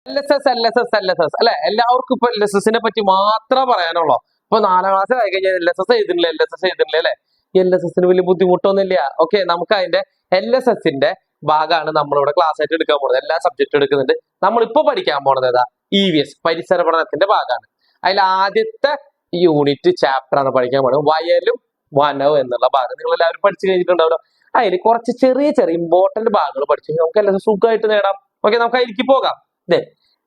LSS അല്ലെ? എല്ലാവർക്കും ഇപ്പൊ LSS പറ്റി മാത്രമേ പറയാനുള്ളൂ. ഇപ്പൊ 4ാം ക്ലാസ് ആയി കഴിഞ്ഞാൽ LSS എഴുതുന്നില്ല അല്ലെ? LSS വലിയ ബുദ്ധിമുട്ടൊന്നുമില്ല. ഓക്കെ, നമുക്ക് അതിന്റെ LSS ഭാഗമാണ് നമ്മളിവിടെ ക്ലാസ് ആയിട്ട് എടുക്കാൻ പോകുന്നത്. എല്ലാ സബ്ജക്റ്റും എടുക്കുന്നുണ്ട്. നമ്മളിപ്പോ പഠിക്കാൻ പോണത് ഏതാ? EVS പരിസര പഠനത്തിന്റെ ഭാഗമാണ്. അതിൽ ആദ്യത്തെ യൂണിറ്റ് ചാപ്റ്റർ ആണ് പഠിക്കാൻ പോകുന്നത്, വയലും വനവും എന്നുള്ള ഭാഗം. നിങ്ങൾ എല്ലാവരും പഠിച്ചു കഴിഞ്ഞിട്ടുണ്ടാവല്ലോ. അതിൽ കുറച്ച് ചെറിയ ഇമ്പോർട്ടന്റ് ഭാഗങ്ങൾ പഠിച്ചു നമുക്ക് LSS സുഖമായിട്ട് നേടാം. ഓക്കെ, നമുക്ക് അതിലേക്ക് പോകാം.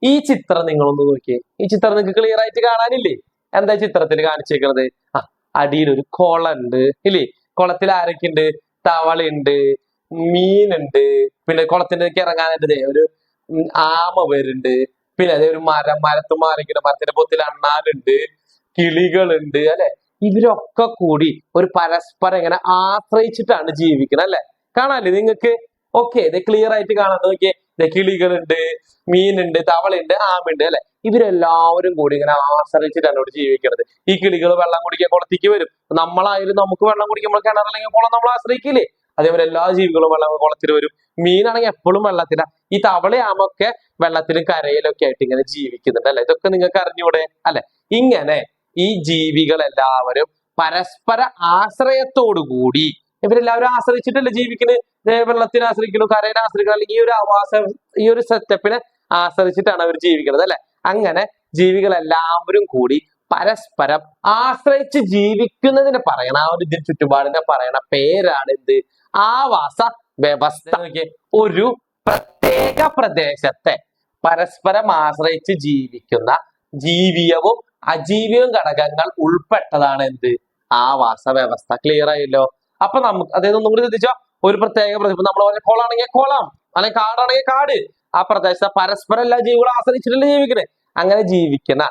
ഈ ചിത്രം നിങ്ങളൊന്ന് നോക്കിയേ. ഈ ചിത്രം നിങ്ങൾക്ക് ക്ലിയർ ആയിട്ട് കാണാനില്ലേ? എന്താ ചിത്രത്തിൽ കാണിച്ചേക്കുന്നത്? അടിയിൽ ഒരു കുളം ഉണ്ട് ഇല്ലേ? കുളത്തിൽ ആരൊക്കെ ഉണ്ട്? തവളയുണ്ട്, മീനുണ്ട്, പിന്നെ കുളത്തിന്റെ ഇറങ്ങാനായിട്ട് ഒരു ആമ വരുന്നുണ്ട്, പിന്നെ അതേ ഒരു മരത്ത് മാറിക്കുന്ന മരത്തിന്റെ പൊത്തിൽ അണ്ണാനുണ്ട്, കിളികളുണ്ട് അല്ലെ? ഇവരൊക്കെ കൂടി ഒരു പരസ്പരം ഇങ്ങനെ ആശ്രയിച്ചിട്ടാണ് ജീവിക്കുന്നത് അല്ലെ? കാണാല്ലേ നിങ്ങൾക്ക്? ഓക്കെ, ഇത് ക്ലിയർ ആയിട്ട് കാണാൻ നോക്കിയേ. കിളികളുണ്ട്, മീനുണ്ട്, തവളയുണ്ട്, ആമുണ്ട് അല്ലെ? ഇവരെല്ലാവരും കൂടി ഇങ്ങനെ ആശ്രയിച്ചിട്ടാണ് ഇവിടെ ജീവിക്കുന്നത്. ഈ കിളികൾ വെള്ളം കുടിക്കാൻ കുളത്തേക്ക് വരും. നമ്മളായാലും നമുക്ക് വെള്ളം കുടിക്കുമ്പോൾ കിണറല്ലെങ്കിൽ കുളം നമ്മൾ ആശ്രയിക്കില്ലേ? അതേപോലെ എല്ലാ ജീവികളും കുളത്തിൽ വരും. മീനാണെങ്കിൽ എപ്പോഴും വെള്ളത്തില. ഈ തവള ആമൊക്കെ വെള്ളത്തിലും കരയിലൊക്കെ ആയിട്ട് ഇങ്ങനെ ജീവിക്കുന്നുണ്ട് അല്ലെ? ഇതൊക്കെ നിങ്ങൾക്ക് അറിഞ്ഞൂടെ അല്ലെ? ഇങ്ങനെ ഈ ജീവികളെല്ലാവരും പരസ്പര ആശ്രയത്തോടു കൂടി ഇവരെല്ലാവരും ആശ്രയിച്ചിട്ടല്ലേ ജീവിക്കുന്നത്? വെള്ളത്തിനെ ആശ്രയിക്കുന്നു, കരയിനെ ആശ്രയിക്കുന്നു, അല്ലെങ്കിൽ ഈ ഒരു സെറ്റപ്പിനെ ആശ്രയിച്ചിട്ടാണ് അവർ ജീവിക്കുന്നത് അല്ലെ? അങ്ങനെ ജീവികളെല്ലാവരും കൂടി പരസ്പരം ആശ്രയിച്ച് ജീവിക്കുന്നതിനെ പറയണ ആ ഒരു ചുറ്റുപാടിനെ പറയണ പേരാണ് എന്ത്? ആവാസ വ്യവസ്ഥ. ഒരു പ്രത്യേക പ്രദേശത്തെ പരസ്പരം ആശ്രയിച്ച് ജീവിക്കുന്ന ജീവിയവും അജീവിയവും ഘടകങ്ങൾ ഉൾപ്പെട്ടതാണ് എന്ത്? ആവാസ വ്യവസ്ഥ. ക്ലിയർ ആയല്ലോ? അപ്പൊ നമുക്ക് അതായത് ഒന്നും കൂടി ശ്രദ്ധിച്ചോ. ഒരു പ്രത്യേക പ്രദേശം, നമ്മൾ പറഞ്ഞ കുളമാണെങ്കിൽ കുളം, അല്ലെങ്കിൽ കാടാണെങ്കിൽ കാട്, ആ പ്രദേശത്തെ പരസ്പരം എല്ലാ ജീവികളും ആശ്രയിച്ചിട്ടല്ലേ ജീവിക്കണേ? അങ്ങനെ ജീവിക്കുന്ന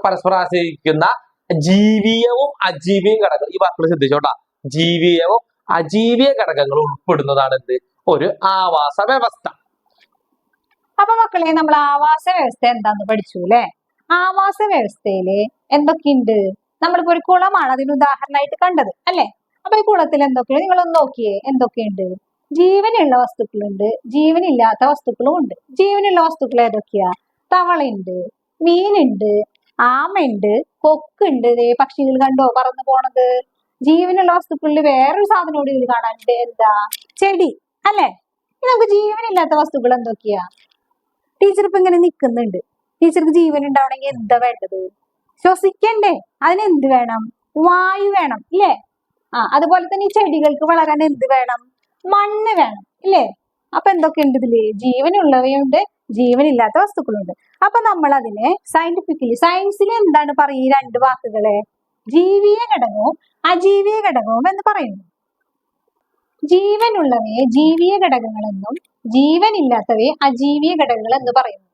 പരസ്പരം ആശ്രയിക്കുന്ന ജീവിയവും അജീവിയും ഘടകങ്ങൾ, ഈ വാക്കുകൾ ശ്രദ്ധിച്ചോട്ടാ. ജീവിയവും അജീവിയ ഘടകങ്ങൾ ഉൾപ്പെടുന്നതാണ് എന്ത്? ഒരു ആവാസ വ്യവസ്ഥ. അപ്പൊ മക്കളെ, നമ്മൾ ആവാസ വ്യവസ്ഥ എന്താന്ന് പഠിച്ചു അല്ലെ? ആവാസ വ്യവസ്ഥയില് എന്തൊക്കെയുണ്ട്? നമ്മളിപ്പോ ഒരു കുളമാണ് അതിന് ഉദാഹരണമായിട്ട് കണ്ടത് അല്ലെ? അപ്പൊ ഈ കുളത്തിൽ എന്തൊക്കെയാണ്? നിങ്ങളൊന്ന് നോക്കിയേ, എന്തൊക്കെയുണ്ട്? ജീവനുള്ള വസ്തുക്കളുണ്ട്, ജീവനില്ലാത്ത വസ്തുക്കളും ഉണ്ട്. ജീവനുള്ള വസ്തുക്കൾ ഏതൊക്കെയാ? തവളയുണ്ട്, മീനുണ്ട്, ആമയുണ്ട്, കൊക്കുണ്ട്. പക്ഷികൾ കണ്ടോ പറന്നു പോണത്? ജീവനുള്ള വസ്തുക്കളിൽ വേറൊരു സാധനം കൂടി ഇതിൽ കാണാനുണ്ട്. എന്താ? ചെടി അല്ലെ? നമുക്ക് ജീവനില്ലാത്ത വസ്തുക്കൾ എന്തൊക്കെയാ? ടീച്ചർ ഇപ്പൊ ഇങ്ങനെ നിൽക്കുന്നുണ്ട്. ടീച്ചർക്ക് ജീവൻ ഉണ്ടാവണമെങ്കിൽ എന്താ വേണ്ടത്? ശ്വസിക്കണ്ടേ? അതിന് എന്ത് വേണം? വായു വേണം ഇല്ലേ? അതുപോലെ തന്നെ ഈ ചെടികൾക്ക് വളരാൻ എന്ത് വേണം? മണ്ണ് വേണം ഇല്ലേ? അപ്പൊ എന്തൊക്കെയുണ്ട് ഇതില്? ജീവനുള്ളവയുണ്ട്, ജീവനില്ലാത്ത വസ്തുക്കളുണ്ട്. അപ്പൊ നമ്മൾ അതിനെ സയൻസിൽ എന്താണ് പറയുക? ഈ രണ്ട് വാക്കുകളെ ജീവീയ ഘടകവും അജീവീയ ഘടകവും എന്ന് പറയുന്നു. ജീവനുള്ളവയെ ജീവീയ ഘടകങ്ങളെന്നും ജീവനില്ലാത്തവയെ അജീവീയ ഘടകങ്ങൾ എന്ന് പറയുന്നു.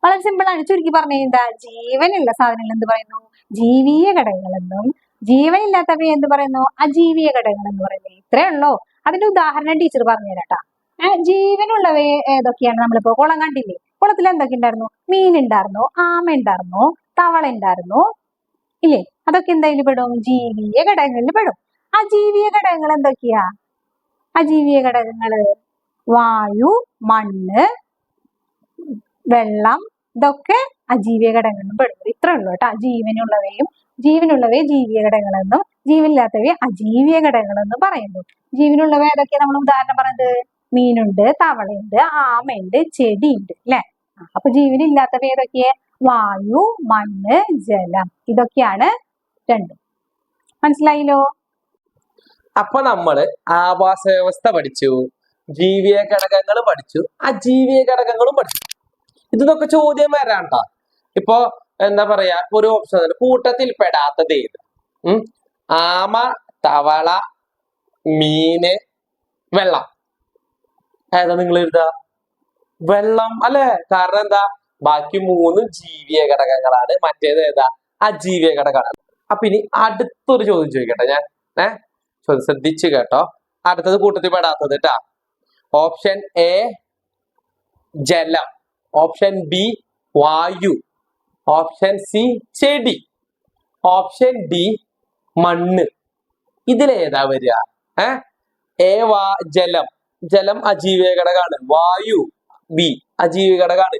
വളരെ സിമ്പിൾ ആണ്. ചുരുക്കി പറഞ്ഞ എന്താ? ജീവനുള്ള സാധനങ്ങൾ എന്ത് പറയുന്നു? ജീവീയ ഘടകങ്ങൾ എന്നും ജീവനില്ലാത്തവയെ എന്ത് പറയുന്നു? അജീവീയ ഘടകങ്ങൾ എന്ന് പറയുന്നത്. ഇത്രേ ഉള്ളൂ. അതിന്റെ ഉദാഹരണം ടീച്ചർ പറഞ്ഞുതരാട്ടാ. ജീവനുള്ളവയെ ഏതൊക്കെയാണ്? നമ്മളിപ്പോ കുളം കണ്ടില്ലേ? കുളത്തിൽ എന്തൊക്കെ ഉണ്ടായിരുന്നു? മീൻ ഉണ്ടായിരുന്നു, ആമ ഉണ്ടായിരുന്നു, തവള ഉണ്ടായിരുന്നു ഇല്ലേ? അതൊക്കെ എന്തായാലും പെടും? ജീവീയ ഘടകങ്ങളിൽ പെടും. അജീവീയ ഘടകങ്ങൾ എന്തൊക്കെയാ? അജീവീയ ഘടകങ്ങള് വായു, മണ്ണ്, വെള്ളം, ഇതൊക്കെ അജീവീയ ഘടകങ്ങളിൽ പെടുന്നത്. ഇത്രേ ഉള്ളൂ കേട്ടോ. ജീവനുള്ളവയെ ജീവീയ ഘടകങ്ങളെന്നും ജീവനില്ലാത്തവയെ അജീവീയ ഘടകങ്ങളെന്നും പറയുന്നു. ജീവനുള്ളവ ഏതൊക്കെയാ? നമ്മൾ ഉദാഹരണം പറഞ്ഞത് മീനുണ്ട്, തവളയുണ്ട്, ആമയുണ്ട്, ചെടിയുണ്ട് അല്ലെ? അപ്പൊ ജീവനില്ലാത്തവ ഏതൊക്കെയാ? വായു, മണ്ണ്, ജലം. ഇതൊക്കെയാണ് രണ്ടും. മനസ്സിലായില്ലോ? അപ്പൊ നമ്മള് ആവാസ വ്യവസ്ഥ പഠിച്ചു, ജീവീയ ഘടകങ്ങൾ പഠിച്ചു, അജീവീയ ഘടകങ്ങളും പഠിച്ചു. ഇതൊക്കെ ചോദ്യം വരാണ്ടാ. ഇപ്പൊ എന്താ പറയാ, ഒരു ഓപ്ഷൻ കൂട്ടത്തിൽ പെടാത്തത് ഏത്? ആമ, തവള, മീന്, വെള്ളം. ഏതാ നിങ്ങൾ എഴുതുക? വെള്ളം അല്ലെ? കാരണം എന്താ? ബാക്കി 3 ജീവീയ ഘടകങ്ങളാണ്, മറ്റേത് ഏതാ? അജീവീയ ഘടകമാണ്. അപ്പൊ ഇനി അടുത്തൊരു ചോദ്യം ചോദിക്കട്ടെ ഞാൻ. ശ്രദ്ധിച്ചു കേട്ടോ. അടുത്തത് കൂട്ടത്തിൽ പെടാത്തത് കേട്ടാ. ഓപ്ഷൻ എ ജലം, ഓപ്ഷൻ ബി വായു, ഓപ്ഷൻ സി ചെടി, ഓപ്ഷൻ ഡി മണ്ണ്. ഇതിലേതാ വരിക? ജലം അജീവീയ ഘടകമാണ്. വായു ബി അജീവീയ ഘടകമാണ്.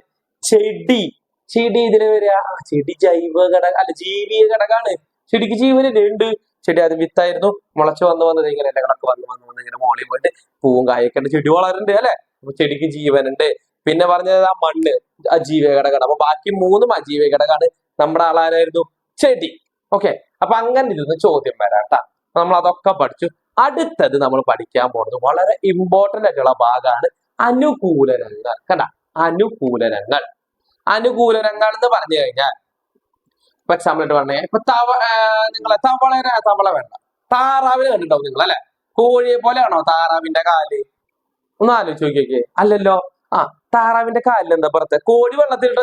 ചെടി. ചെടി ഇതിന് വരിക ചെടി ജൈവ ഘടക അല്ല ജീവിക ഘടകമാണ്. ചെടിക്ക് ജീവനല്ലേ ഉണ്ട്. ചെടി അത് വിത്തായിരുന്നു മുളച്ചു വന്നത് ഇങ്ങനെ ഇലകളൊക്കെ വന്ന് ഇങ്ങനെ മോളിൽ പോയിട്ട് പൂവും കായൊക്കെ ഉണ്ട്, ചെടി വളരുന്നുണ്ട് അല്ലെ. അപ്പൊ ചെടിക്ക് ജീവനുണ്ട്. പിന്നെ പറഞ്ഞത് ആ മണ്ണ് അജീവ ഘടകമാണ്. അപ്പൊ ബാക്കി മൂന്നും അജീവ ഘടകമാണ്. നമ്മുടെ ആളാരായിരുന്നു? ചെടി. ഓക്കെ, അപ്പൊ അങ്ങനെ ഇരുന്ന് ചോദ്യം വരാട്ടാ. നമ്മൾ അതൊക്കെ പഠിച്ചു. അടുത്തത് നമ്മൾ പഠിക്കാൻ പോകുന്നത് വളരെ ഇമ്പോർട്ടന്റ് ആയിട്ടുള്ള ഭാഗമാണ് അനുകൂലനങ്ങൾ. കണ്ട, അനുകൂലനങ്ങൾ. അനുകൂലനങ്ങൾ എന്ന് പറഞ്ഞു കഴിഞ്ഞാൽ ഇപ്പൊ എക്സാമ്പിൾ ആയിട്ട് പറഞ്ഞേ, ഇപ്പൊ നിങ്ങളെ തവള വേണ്ട, താറാവിനെ കണ്ടിട്ടുണ്ടാവും നിങ്ങൾ അല്ലെ. കോഴിയെ പോലെയാണോ താറാവിന്റെ കാല്? ഒന്ന് ആലോചിച്ച് നോക്കിയൊക്കെ. അല്ലല്ലോ. ആ, താറാവിന്റെ കാലിൽ എന്താ പുറത്ത്? കോഴി വെള്ളത്തിലിട്ട്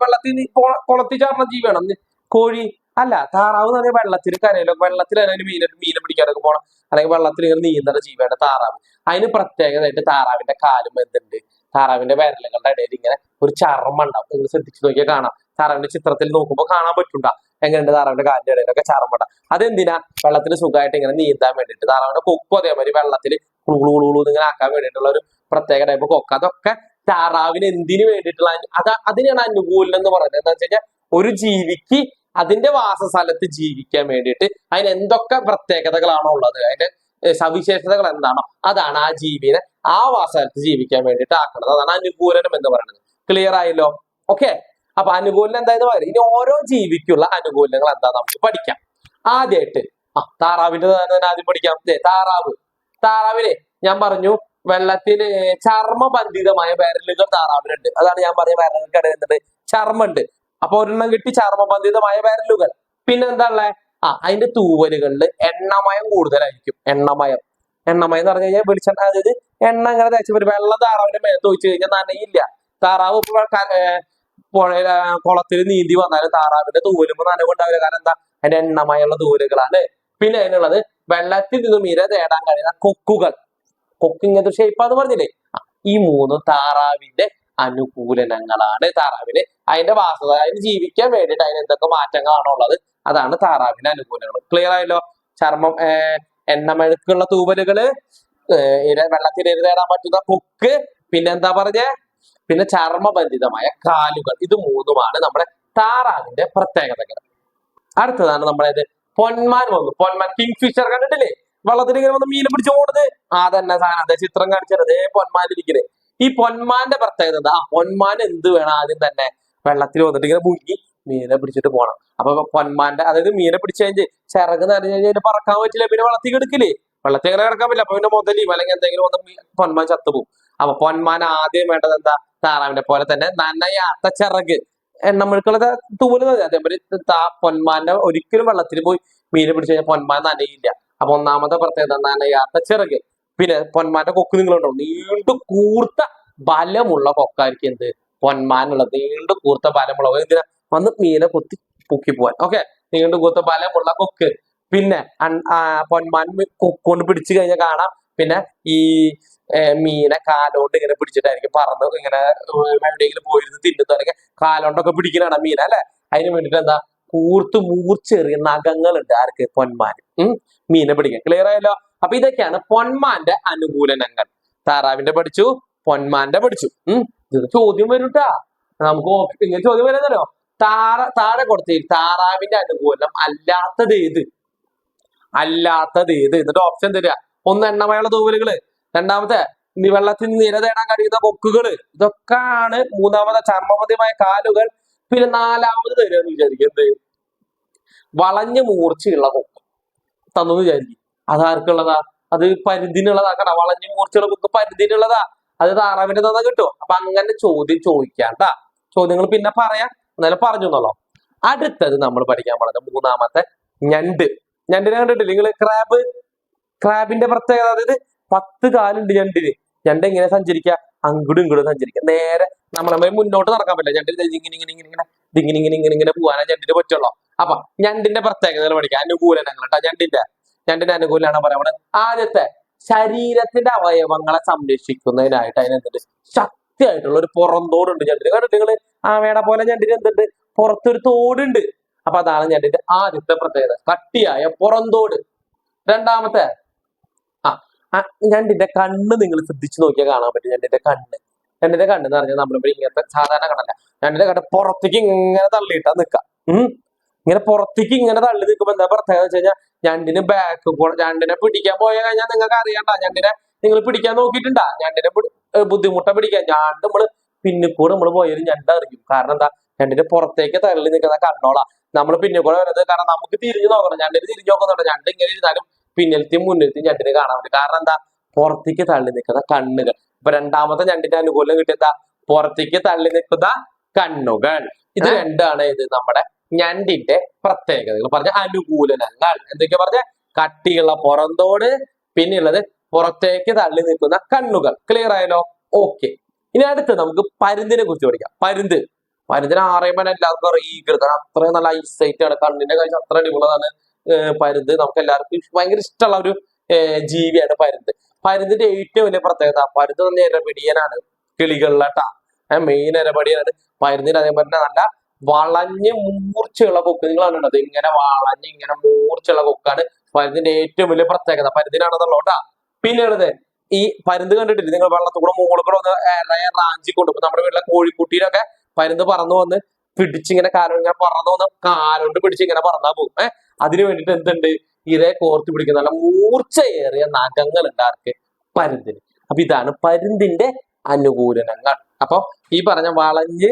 വെള്ളത്തിൽ കുളത്തിൽ ചാടുന്ന ജീവിയാണോ കോഴി? അല്ല. താറാവ് എന്ന് പറഞ്ഞാൽ വെള്ളത്തിൽ കരയിലോ വെള്ളത്തിൽ മീനെ പിടിക്കാനൊക്കെ പോകണം, അല്ലെങ്കിൽ വെള്ളത്തിൽ ഇങ്ങനെ നീന്തുന്ന ജീവിയാണ് താറാവ്. അതിന് പ്രത്യേകതയായിട്ട് താറാവിന്റെ കാലും എന്തുണ്ട്? താറാവിന്റെ വിരലുകളുടെ ഇടയിൽ ഇങ്ങനെ ഒരു ചർമ്മം ഉണ്ടാവും. നിങ്ങൾ ശ്രദ്ധിച്ചു നോക്കിയാൽ കാണാം. താറാവിന്റെ ചിത്രത്തിൽ നോക്കുമ്പോൾ കാണാൻ പറ്റുണ്ടാ എങ്ങനെയുണ്ട് താറാവിന്റെ കാലിന്റെ ഇടയിലൊക്കെ ചർമ്മം ഉണ്ടാവും. അതെന്തിനാ? വെള്ളത്തിൽ സുഖമായിട്ട് ഇങ്ങനെ നീന്താൻ വേണ്ടിയിട്ട്. താറാവിന്റെ കൊക്കും അതേമാതിരി വെള്ളത്തിൽ കുളു ഇങ്ങനെ ആക്കാൻ വേണ്ടിയിട്ടുള്ള ഒരു പ്രത്യേക ടൈപ്പ് കൊക്ക. അതൊക്കെ താറാവിന് എന്തിനു വേണ്ടിയിട്ടുള്ള അതിനാണ് അനുകൂലനം എന്ന് പറയുന്നത്. എന്താ വെച്ച് കഴിഞ്ഞാൽ ഒരു ജീവിക്ക് അതിന്റെ വാസസ്ഥലത്ത് ജീവിക്കാൻ വേണ്ടിയിട്ട് അതിന് എന്തൊക്കെ പ്രത്യേകതകളാണോ ഉള്ളത്, അതിന്റെ സവിശേഷതകൾ എന്താണോ അതാണ് ആ ജീവിനെ ആ വാസസ്ഥലത്ത് ജീവിക്കാൻ വേണ്ടിയിട്ട് ആക്കുന്നത്. അതാണ് അനുകൂലനം എന്ന് പറയുന്നത്. ക്ലിയർ ആയല്ലോ? ഓക്കെ, അപ്പൊ അനുകൂലനം എന്തായെന്ന് പറയാം. ഇനി ഓരോ ജീവിക്കുള്ള അനുകൂലനങ്ങൾ എന്താ നമുക്ക് പഠിക്കാം. ആദ്യമായിട്ട് താറാവിന്റെ ആദ്യം പഠിക്കാം. താറാവിനെ ഞാൻ പറഞ്ഞു വെള്ളത്തിൽ ചർമ്മബന്ധിതമായ വിരലുകൾ താറാവിനുണ്ട്. അതാണ് ഞാൻ പറഞ്ഞ വിരലുകൾക്ക് എന്തുണ്ട്? ചർമ്മുണ്ട്. അപ്പൊ ഒരെണ്ണം കിട്ടി ചർമ്മബന്ധിതമായ വിരലുകൾ. പിന്നെ എന്താ ഉള്ളത്? അതിന്റെ തൂവലുകളിൽ എണ്ണമയം കൂടുതലായിരിക്കും. എണ്ണമയം എന്ന് പറഞ്ഞു കഴിഞ്ഞാൽ വെളിച്ചെണ്ണ, അതായത് എണ്ണ ഇങ്ങനെ തേച്ച് ഒരു വെള്ളം താറാവിന്റെ മേത്ത് ഒഴിച്ചു കഴിഞ്ഞാൽ നനയില്ല. താറാവ് കുളത്തിൽ നീന്തി വന്നാലും താറാവിന്റെ തൂവലുമ്പോ നനവുണ്ടാവില്ല. കാരണം എന്താ? അതിന്റെ എണ്ണമയുള്ള തൂവലുകളാണ്. പിന്നെ അതിനുള്ളത് വെള്ളത്തിൽ നിന്നും ഇര തേടാൻ കഴിയുന്ന കൊക്കുകൾ. കൊക്ക് ഇങ്ങനത്തെ ഷേപ്പാന്ന് പറഞ്ഞില്ലേ. ഈ മൂന്ന് താറാവിന്റെ അനുകൂലനങ്ങളാണ്. താറാവിന് അതിന്റെ വാസത, അതിന് ജീവിക്കാൻ വേണ്ടിയിട്ട് അതിന് എന്തൊക്കെ മാറ്റങ്ങളാണോ ഉള്ളത് അതാണ് താറാവിന്റെ അനുകൂലനങ്ങൾ. ക്ലിയർ ആയല്ലോ? ചർമ്മം, എണ്ണമെഴുക്കുള്ള തൂവലുകള്, വെള്ളത്തിൽ ഇര തേടാൻ പറ്റുന്ന കൊക്ക്, പിന്നെ എന്താ പറഞ്ഞേ, പിന്നെ ചർമ്മബന്ധിതമായ കാലുകൾ. ഇത് മൂന്നുമാണ് നമ്മുടെ താറാവിന്റെ പ്രത്യേകതകൾ. അടുത്തതാണ് നമ്മളത് പൊന്മാൻ വന്നു. പൊന്മാൻ, കിങ് ഫിഷർ കണ്ടിട്ടില്ലേ? വെള്ളത്തിൽ ഇങ്ങനെ വന്ന് മീനെ പിടിച്ച് ഓടുന്നത്. തന്നെ സാധനം, അതെ ചിത്രം കാണിച്ചത് പൊന്മാൻ ഇരിക്കുന്നത്. ഈ പൊന്മാന്റെ പ്രത്യേകത എന്താ? പൊന്മാൻ എന്ത് വേണം? ആദ്യം തന്നെ വെള്ളത്തിൽ വന്നിട്ട് ഇങ്ങനെ മുങ്ങി മീനെ പിടിച്ചിട്ട് പോകണം. അപ്പൊ പൊന്മാന്റെ, അതായത് മീനെ പിടിച്ചു കഴിഞ്ഞാൽ ചിറക് നനഞ്ഞു കഴിഞ്ഞാൽ പറക്കാൻ പറ്റില്ല, പിന്നെ വെള്ളത്തിൽ കിടക്കില്ലേ? വെള്ളത്തിൽ എങ്ങനെ കിടക്കാൻ പറ്റില്ല. അപ്പൊ പിന്നെ മുതലും അല്ലെങ്കിൽ എന്തെങ്കിലും വന്ന് പൊന്മാൻ ചത്തുപോകും. അപ്പൊ പൊന്മാൻ ആദ്യം വേണ്ടത് എന്താ? താറാവിന്റെ പോലെ തന്നെ നനയാത്ത ചിറക്, എണ്ണമെഴുക്കുള്ള തൂവല്. അതേപോലെ പൊന്മാന്റെ ഒരിക്കലും വെള്ളത്തിൽ പോയി മീനെ പിടിച്ചു കഴിഞ്ഞാൽ പൊന്മാൻ നനയില്ല. അപ്പൊ ഒന്നാമത്തെ പ്രത്യേകത നനയാത്ത ചിറക്. പിന്നെ പൊന്മാന്റെ കൊക്ക് നിങ്ങളുണ്ടാവും, നീണ്ടു കൂർത്ത ബലമുള്ള കൊക്കായിരിക്കും എന്ത്? പൊന്മാനുള്ളത്. നീണ്ടു കൂർത്ത ബലമുള്ള, എന്തിനാ? വന്ന് മീനെ കൊത്തി പൊക്കി പോവാൻ. ഓക്കെ, നീണ്ടു കൂർത്ത ബലമുള്ള കൊക്ക്. പിന്നെ പൊന്മാൻ കൊക്കൊണ്ട് പിടിച്ചു കഴിഞ്ഞാൽ കാണാം. പിന്നെ ഈ മീനെ കാലോണ്ട് ഇങ്ങനെ പിടിച്ചിട്ടായിരിക്കും പറന്ന് ഇങ്ങനെ എവിടെയെങ്കിലും പോയിരുന്ന് തിന്നുന്നു, അല്ലെങ്കിൽ കാലോണ്ടൊക്കെ പിടിക്കലാണ് മീൻ അല്ലെ. അതിന് വേണ്ടിട്ട് എന്താ? കൂർത്ത് മൂർച്ചേറിയ നഖങ്ങളുണ്ട് ആർക്ക്? പൊന്മാൻ. മീനെ പിടിക്കാൻ. ക്ലിയർ ആയല്ലോ? അപ്പൊ ഇതൊക്കെയാണ് പൊന്മാന്റെ അനുകൂലനങ്ങൾ. താറാവിന്റെ പഠിച്ചു, പൊന്മാന്റെ പഠിച്ചു. ഇത് ചോദ്യം വരൂട്ടാ. നമുക്ക് ഇങ്ങനെ ചോദ്യം വരുന്നല്ലോ. താഴെ കൊടുത്ത താറാവിന്റെ അനുകൂലനം അല്ലാത്തത് ഏത്? എന്നിട്ട് ഓപ്ഷൻ തരിക. ഒന്ന് എണ്ണമയുള്ള തൂവലുകള്, രണ്ടാമത്തെ വെള്ളത്തിൽ നിര തേടാൻ കഴിയുന്ന കൊക്കുകള്, ഇതൊക്കെയാണ്. മൂന്നാമത്തെ ചർമ്മബന്ധിതമായ കാലുകൾ. പിന്നെ നാലാമത് തരികയെന്ന് വിചാരിക്കും എന്ത്? വളഞ്ഞ മൂർച്ചയുള്ള കൊക്ക് തന്നു വിചാരിക്കും. അതാർക്കുള്ളതാ? അത് പരിധിനുള്ളതാ. കട വളഞ്ഞ മൂർച്ചയുള്ള കൊക്ക് പരിധിനുള്ളതാ. അത് താറാവിന്റെ തന്നാ കിട്ടും. അപ്പൊ അങ്ങനെ ചോദ്യം ചോദിക്കാണ്ടാ. ചോദ്യങ്ങൾ പിന്നെ പറയാം, എന്നാലും പറഞ്ഞു എന്നല്ലോ. അടുത്തത് നമ്മൾ പഠിക്കാൻ പോകുന്നത് മൂന്നാമത്തെ ഞണ്ട്. ഞണ്ടിനെ കണ്ടിട്ടില്ല നിങ്ങൾ? ക്രാബിന്റെ പ്രത്യേകത, അതായത് 10 കാലുണ്ട് ഞണ്ടിന്. ഞണ്ട് എങ്ങനെ സഞ്ചരിക്കുക? അങ്ങോട്ടും ഇങ്ങോട്ടും സഞ്ചരിക്കുക. നേരെ നമ്മളെ മുന്നോട്ട് നടക്കാൻ പറ്റില്ല. ഞണ്ടിന് ഇങ്ങനെ പോകാനാ ഞണ്ടിന് പറ്റുള്ളൂ. അപ്പൊ ഞണ്ടിന്റെ പ്രത്യേകതകൾ പഠിക്കാം. അനുകൂലനങ്ങൾ കേട്ടോ. ഞണ്ടിന്റെ അനുകൂലമാണ് പറയുന്നത്. ആദ്യത്തെ, ശരീരത്തിന്റെ അവയവങ്ങളെ സംരക്ഷിക്കുന്നതിനായിട്ട് അതിനെന്തുണ്ട്? ശക്തിയായിട്ടുള്ള ഒരു പുറന്തോടുണ്ട് ഞണ്ടിന്. കണ്ടിട്ട് നിങ്ങള്? ആമയുടെ പോലെ ഞണ്ടിന് എന്തുണ്ട്? പുറത്തൊരു തോടുണ്ട്. അപ്പൊ അതാണ് ഞണ്ടിന്റെ ആദ്യത്തെ പ്രത്യേകത, കട്ടിയായ പുറന്തോട്. രണ്ടാമത്തെ, ഞണ്ടിന്റെ കണ്ണ് നിങ്ങൾ ശ്രദ്ധിച്ചു നോക്കിയാൽ കാണാൻ പറ്റും. ഞണ്ടിന്റെ കണ്ണ് ഞണ്ടിന്റെ കണ്ണെന്ന് പറഞ്ഞാൽ നമ്മളിപ്പോ ഇങ്ങനത്തെ സാധാരണ കണ്ണല്ല. ഞണ്ടിന്റെ കണ്ണ് പുറത്തേക്ക് ഇങ്ങനെ തള്ളിയിട്ടാ നിക്കാം. ഇങ്ങനെ പുറത്തേക്ക് ഇങ്ങനെ തള്ളി നിൽക്കുമ്പോ എന്താ പ്രത്യേകത വെച്ച് കഴിഞ്ഞാൽ ഞണ്ടിന് ബാക്ക് കൂടെ ഞണ്ടിനെ പിടിക്കാൻ പോയി കഴിഞ്ഞാൽ നിങ്ങൾക്ക് അറിയണ്ട. ഞണ്ടിനെ നിങ്ങൾ പിടിക്കാൻ നോക്കിയിട്ടുണ്ടാ? ഞണ്ടിനെ ബുദ്ധിമുട്ട പിടിക്കാൻ. ഞണ്ട് നമ്മള് പിന്നെ കൂടെ നമ്മൾ പോയാലും ഞണ്ട് അറിയും. കാരണം എന്താ? ഞണ്ടിന്റെ പുറത്തേക്ക് തള്ളി നിൽക്കുന്ന കണ്ണോളാ നമ്മൾ പിന്നെ കൂടെ വരുന്നത്. കാരണം നമുക്ക് തിരിഞ്ഞു നോക്കണം. ഞണ്ടിന് തിരിഞ്ഞു നോക്കുന്നുണ്ട്. ഞണ്ട് ഇങ്ങനെ ഇരുന്നാലും പിന്നിലത്തെയും മുന്നിലത്തെയും ഞണ്ടിന് കാണാൻ പറ്റും. കാരണം എന്താ? പുറത്തേക്ക് തള്ളി നിൽക്കുന്ന കണ്ണുകൾ. ഇപ്പൊ രണ്ടാമത്തെ ഞണ്ടിന്റെ അനുകൂലം കിട്ടിയ പുറത്തേക്ക് തള്ളി നിൽക്കുന്ന കണ്ണുകൾ. ഇത് രണ്ടാണ് ഇത് നമ്മുടെ ഞണ്ടിന്റെ പ്രത്യേകതകൾ. പറഞ്ഞ അനുകൂലനങ്ങൾ എന്തൊക്കെയാ പറഞ്ഞ? കട്ടിയുള്ള പുറന്തോട്, പിന്നെയുള്ളത് പുറത്തേക്ക് തള്ളി നിൽക്കുന്ന കണ്ണുകൾ. ക്ലിയർ ആയല്ലോ? ഓക്കെ. ഇനി അടുത്ത് നമുക്ക് പരുന്തിനെ കുറിച്ച് പഠിക്കാം. പരുന്തിനെ ആറേമന എല്ലാവർക്കും അറിയാം. അത്രയും നല്ല ഐസൈറ്റ് ആണ്. കണ്ണിന്റെ കാഴ്ച അത്ര അടിപൊളിയാണ് പരുന്ത്. നമുക്ക് എല്ലാവർക്കും ഭയങ്കര ഇഷ്ടമുള്ള ഒരു ജീവിയാണ് പരുന്ത്. പരുന്തിന്റെ ഏറ്റവും വലിയ പ്രത്യേകത, പരുന്ത് തന്നെ ഇരപിടിയനാണ് കിളികളിലട്ടാ. മെയിൻ ഇരപടിയാണ് പരുന്തിന്. അതേപോലെ തന്നെ നല്ല വളഞ്ഞ് മൂർച്ചയുള്ള കൊക്ക്. നിങ്ങൾ കണ്ടിട്ടുണ്ടോ? ഇങ്ങനെ വളഞ്ഞ് ഇങ്ങനെ മൂർച്ചയുള്ള കൊക്കാണ് പരുന്തിന്റെ ഏറ്റവും വലിയ പ്രത്യേകത. പരുന്തിനാണെന്നുള്ളോട്ടാ. പിന്നെയുള്ളത് ഈ പരുന്ത് കണ്ടിട്ടില്ല നിങ്ങൾ? വെള്ളത്തിൽ കൂടെ മുകളിൽ കൂടെ ഒന്ന് റാഞ്ചി കൊണ്ടുപോകും. നമ്മുടെ വീട്ടിലെ കോഴിക്കുട്ടിയിലൊക്കെ പരുന്ത് പറന്നു വന്ന് പിടിച്ചിങ്ങനെ ഇങ്ങനെ പറന്നു വന്ന് കാലുകൊണ്ട് പിടിച്ച് ഇങ്ങനെ പറന്നാ പോകും. അതിനു വേണ്ടിട്ട് എന്തുണ്ട്? ഇതേ കോർത്ത് പിടിക്കുന്ന നല്ല മൂർച്ചയേറിയ നഖങ്ങൾ ഉണ്ട് ആർക്ക്? പരുന്തിന്. അപ്പൊ ഇതാണ് പരുന്തിന്റെ അനുകൂലനങ്ങൾ. അപ്പൊ ഈ പറഞ്ഞ വളഞ്ഞ്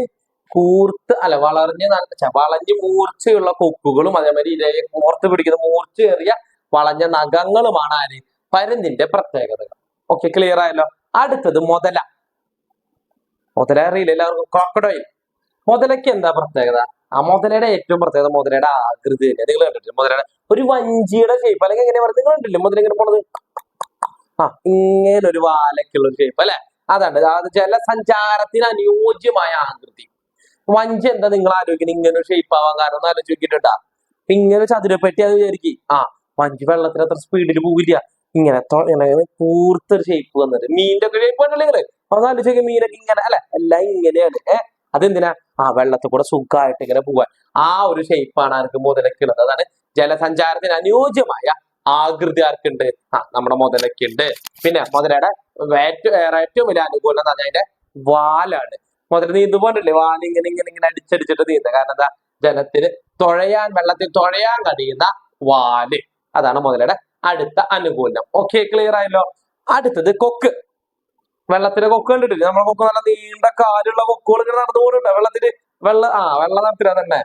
വളഞ്ഞ് മൂർച്ചയുള്ള കൊക്കുകളും അതേമാതിരി ഇതേ കോർത്ത് പിടിക്കുന്ന മൂർച്ചയേറിയ വളഞ്ഞ നഖങ്ങളുമാണ് ആര്? പരുന്തിന്റെ പ്രത്യേകതകൾ. ഓക്കെ, ക്ലിയർ ആയല്ലോ? അടുത്തത് മുതല. മുതല അറിയില്ല എല്ലാവർക്കും? ക്രോക്കഡൈൽ. മുതലയ്ക്ക് എന്താ പ്രത്യേകത? ആ മുതലയുടെ ഏറ്റവും പ്രത്യേകത മുതലയുടെ ആകൃതി തന്നെ. നിങ്ങൾ കണ്ടിട്ടില്ല? മുതലയുടെ ഒരു വഞ്ചിയുടെ ഷേപ്പ്, അല്ലെങ്കിൽ എങ്ങനെ പറയുന്നത്? നിങ്ങൾ കണ്ടില്ലേ മുതല ഇങ്ങനെ പോണത്? ഇങ്ങനെ ഒരു വാലക്കുള്ള ഒരു ഷേപ്പ് അല്ലെ? അതാണ് ജലസഞ്ചാരത്തിന് അനുയോജ്യമായ ആകൃതി. വഞ്ചി എന്താ നിങ്ങൾ ആലോചിക്കുന്നത്? ഇങ്ങനെ ഒരു ഷേപ്പ് ആവാൻ കാരണം ഒന്ന് ആലോചിച്ച് നോക്കിയിട്ടുണ്ടാ? ഇങ്ങനെ ചതുരപ്പെട്ടി അത് വിചാരിക്കും. വഞ്ചി വെള്ളത്തിൽ അത്ര സ്പീഡിൽ പോവില്ല. ഇങ്ങനെ കൂർത്തൊരു ഷേപ്പ് വന്നിട്ട് മീനിന്റെ ഒക്കെ ഷേപ്പ് കണ്ടല്ലേ നിങ്ങള്? ഒന്ന് ആലോചിച്ച് മീനൊക്കെ ഇങ്ങനെ അല്ലെ? എല്ലാം ഇങ്ങനെയാണ്. അതെന്തിനാ? വെള്ളത്തിൽ കൂടെ സുഖമായിട്ട് ഇങ്ങനെ പോവാൻ. ആ ഒരു ഷേപ്പാണ് ആർക്ക്? മുതലക്കുള്ളത്. അതാണ് ജലസഞ്ചാരത്തിന് അനുയോജ്യമായ ആകൃതി ആർക്കുണ്ട്? നമ്മുടെ മുതലക്കുണ്ട്. പിന്നെ മുതലയുടെ ഏറ്റവും വലിയ അനുകൂലം എന്ന് പറഞ്ഞാൽ അതിന്റെ വാലാണ്. മുതല നീന്തുമ്പോണ്ടല്ലേ വാലിങ്ങനെ ഇങ്ങനെ ഇങ്ങനെ അടിച്ചടിച്ചിട്ട് നീന്തുക. കാരണം എന്താ? ജലത്തിന് വെള്ളത്തിൽ തുഴയാൻ കഴിയുന്ന വാല്. അതാണ് മുതലയുടെ അടുത്ത അനുകൂലം. ഓക്കെ, ക്ലിയർ ആയല്ലോ? അടുത്തത് കൊക്ക്. വെള്ളത്തിലെ കൊക്ക് കണ്ടിട്ടില്ലേ? നമ്മുടെ കൊക്ക് നല്ല നീണ്ട കാലുള്ള കൊക്കുകൾ ഇങ്ങനെ നടന്നു പോകുന്നുണ്ട് വെള്ളത്തിന്. വെള്ള നടത്തില്ല തന്നെ.